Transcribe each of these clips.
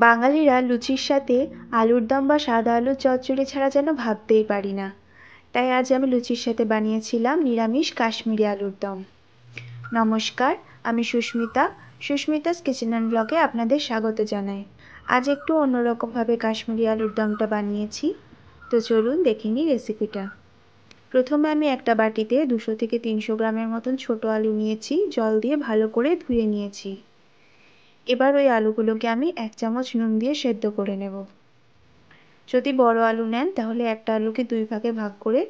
বাঙালিরা লুচির সাথে আলুর দম বা সাদা আলুর চচ্চড়ি ছাড়া যেন ভাবতেই পারি না। তাই আজ আমি লুচির সাথে বানিয়েছিলাম নিরামিষ কাশ্মীরি আলুর দম। নমস্কার, আমি সুস্মিতাস কিচেন অ্যান্ড ব্লগে আপনাদের স্বাগত জানাই। আজ একটু অন্যরকমভাবে কাশ্মীরি আলুর দমটা বানিয়েছি, তো চলুন দেখে নিই রেসিপিটা। প্রথমে আমি একটা বাটিতে 200 থেকে 300 গ্রামের মতন ছোট আলু নিয়েছি, জল দিয়ে ভালো করে ধুয়ে নিয়েছি। এবার ওই আলুগুলোকে আমি 1 চামচ নুন দিয়ে সেদ্ধ করে নেব। যদি বড় আলু নেন তাহলে একটা আলুকে 2 ভাগে ভাগ করে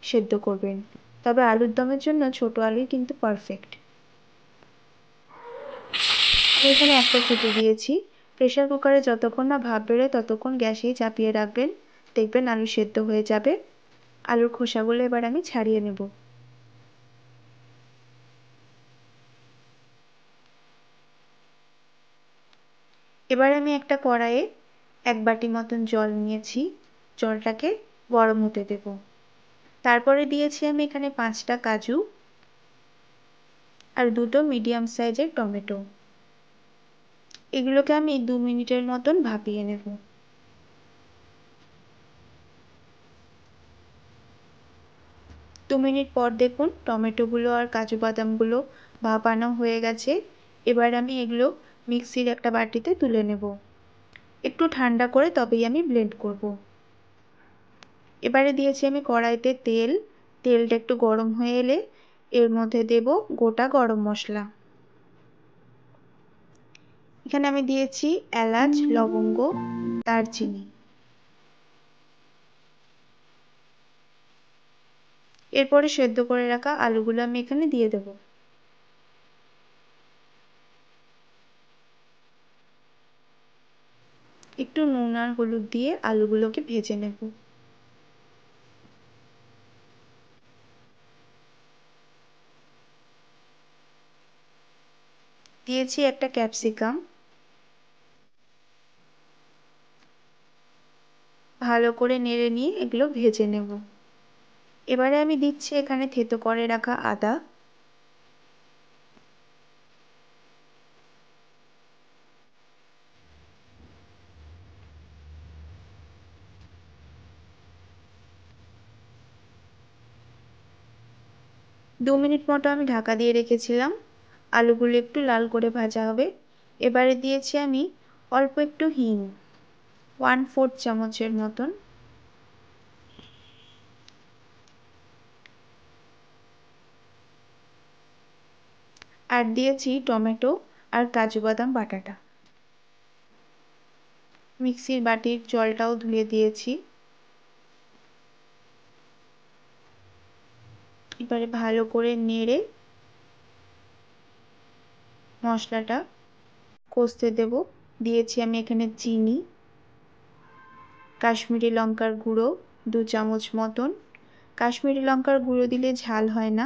সেদ্ধ করবেন, তবে আলুর দমের জন্য ছোট আলুই কিন্তু পারফেক্ট। আমি এখানে একটা সিটি দিয়েছি। প্রেসার কুকারে যতক্ষণ না ভাপ বেরোয় ততক্ষণ গ্যাসেই চাপিয়ে রাখবেন, দেখবেন আলু সেদ্ধ হয়ে যাবে। আলুর খোসাগুলো এবার আমি ছাড়িয়ে নেব। এবার আমি একটা কড়াইয়ে 1 বাটি মতন জল নিয়েছি, জলটাকে গরম হতে দেব। তারপরে দিয়েছি আমি এখানে 5টা কাজু আর 2টো মিডিয়াম সাইজের টমেটো। এগুলোকে আমি 2 মিনিটের মতন ভাপিয়ে নেব। দু মিনিট পর দেখুন টমেটোগুলো আর কাজু বাদামগুলো ভাপানো হয়ে গেছে। এবার আমি এগুলো মিক্সির একটা বাটিতে তুলে নেব। একটু ঠান্ডা করে তবেই আমি ব্লেন্ড করব। এবারে দিয়েছি আমি কড়াইতে তেল। তেলটা একটু গরম হয়ে এলে এর মধ্যে দেব গোটা গরম মশলা। এখানে আমি দিয়েছি এলাচ, লবঙ্গ, দারচিনি। এরপরে সেদ্ধ করে রাখা আলুগুলো আমি এখানে দিয়ে দেব। একটু নুন আর হলুদ দিয়ে আলুগুলোকে ভেজে নেব। দিয়েছি একটা ক্যাপসিকাম। ভালো করে নেড়ে নিয়ে এগুলো ভেজে নেব। এবারে আমি দিচ্ছি এখানে থেতো করে রাখা আদা। দু মিনিট মতো আমি ঢাকা দিয়ে রেখেছিলাম। আলুগুলো একটু লাল করে ভাজা হবে। এবারে দিয়েছি আমি অল্প একটু হিং, 1/4 চামচের মতন। আর দিয়েছি টমেটো আর কাজু বাদাম বাটাটা। মিক্সির বাটির জলটাও ধুয়ে দিয়েছি। এবারে ভালো করে নেড়ে মশলাটা কষতে দেব। দিয়েছি আমি এখানে চিনি, কাশ্মীরি লঙ্কার গুঁড়ো 2 চামচ মতন। কাশ্মীরি লঙ্কার গুঁড়ো দিলে ঝাল হয় না,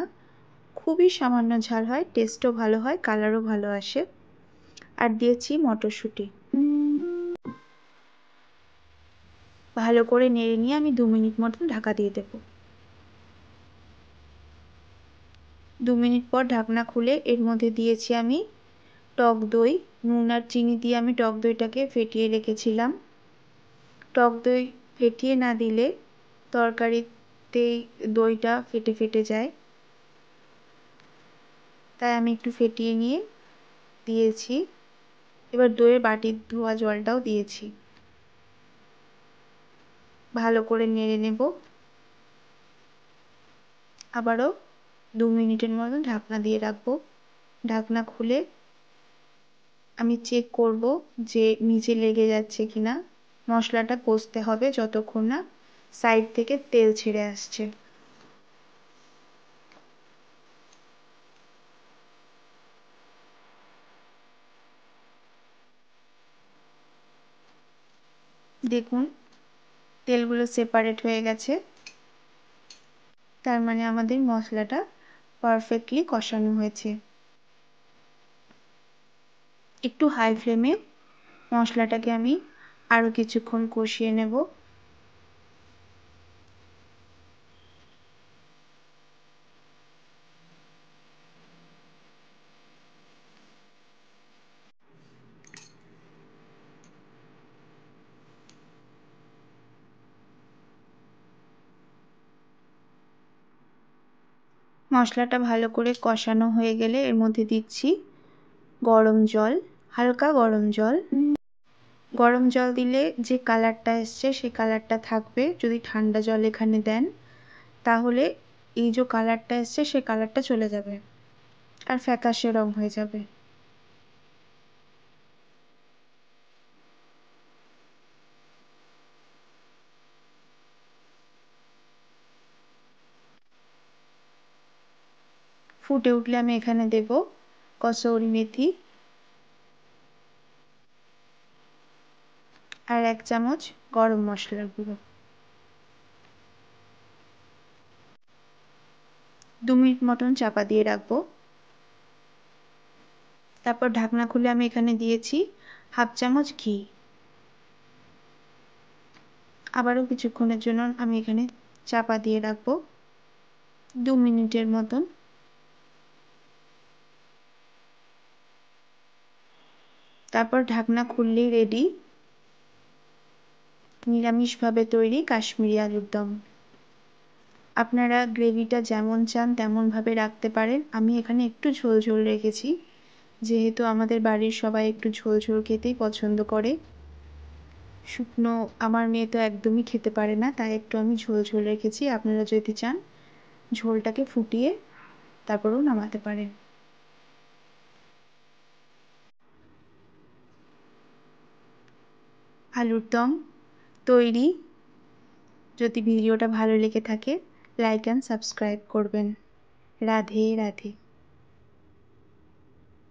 খুবই সামান্য ঝাল হয়, টেস্টও ভালো হয়, কালারও ভালো আসে। আর দিয়েছি মটরশুঁটি। ভালো করে নেড়ে নিয়ে আমি 2 মিনিট মতন ঢাকা দিয়ে দেব। 2 মিনিট পর ঢাকনা খুলে এর মধ্যে দিয়েছি আমি টক দই। নুন আর চিনি দিয়ে আমি টক দইটাকে ফেটিয়ে রেখেছিলাম। টক দই ফেটিয়ে না দিলে তরকারিতেই দইটা ফেটে ফেটে যায়, তাই আমি একটু ফেটিয়ে নিয়ে দিয়েছি। এবার দইয়ের বাটির ধোয়া জলটাও দিয়েছি। ভালো করে নেড়ে নেব। আবারও 2 মিনিটের মতন ঢাকনা দিয়ে রাখবো। ঢাকনা খুলে আমি চেক করব যে নিচে লেগে যাচ্ছে কিনা। মশলাটা কষতে হবে যতক্ষণ না সাইড থেকে তেল ছেড়ে আসছে। দেখুন তেলগুলো সেপারেট হয়ে গেছে, তার মানে আমাদের মশলাটা পারফেক্টলি কষানো হয়েছে। একটু হাই ফ্লেমে মশলাটাকে আমি আরও কিছুক্ষণ কষিয়ে নেব। মশলাটা ভালো করে কষানো হয়ে গেলে এর মধ্যে দিচ্ছি গরম জল, হালকা গরম জল। গরম জল দিলে যে কালারটা এসছে সেই কালারটা থাকবে। যদি ঠান্ডা জল এখানে দেন তাহলে এই যে কালারটা এসছে সেই কালারটা চলে যাবে আর ফ্যাকাশে রং হয়ে যাবে। ফুটে উঠলে আমি এখানে দেব কসুরি মেথি আর 1 চামচ গরম মশলার গুঁড়ো। 2 মিনিট মতন চাপা দিয়ে রাখবো। তারপর ঢাকনা খুলে আমি এখানে দিয়েছি 1/2 চামচ ঘি। আবারও কিছুক্ষণের জন্য আমি এখানে চাপা দিয়ে রাখবো 2 মিনিটের মতন। তারপর ঢাকনা খুললেই রেডি নিরামিষভাবে তৈরি কাশ্মীরি আলুর দম। আপনারা গ্রেভিটা যেমন চান তেমনভাবে রাখতে পারেন। আমি এখানে একটু ঝোল ঝোল রেখেছি, যেহেতু আমাদের বাড়ির সবাই একটু ঝোল ঝোল খেতেই পছন্দ করে। শুকনো আমার মেয়ে তো একদমই খেতে পারে না, তাই একটু আমি ঝোল ঝোল রেখেছি। আপনারা যদি চান ঝোলটাকে ফুটিয়ে তারপরেও নামাতে পারেন। আলুর দম তৈরি। যদি ভিডিওটা ভালো লেগে থাকে লাইক অ্যান্ড সাবস্ক্রাইব করবেন। রাধে রাধে।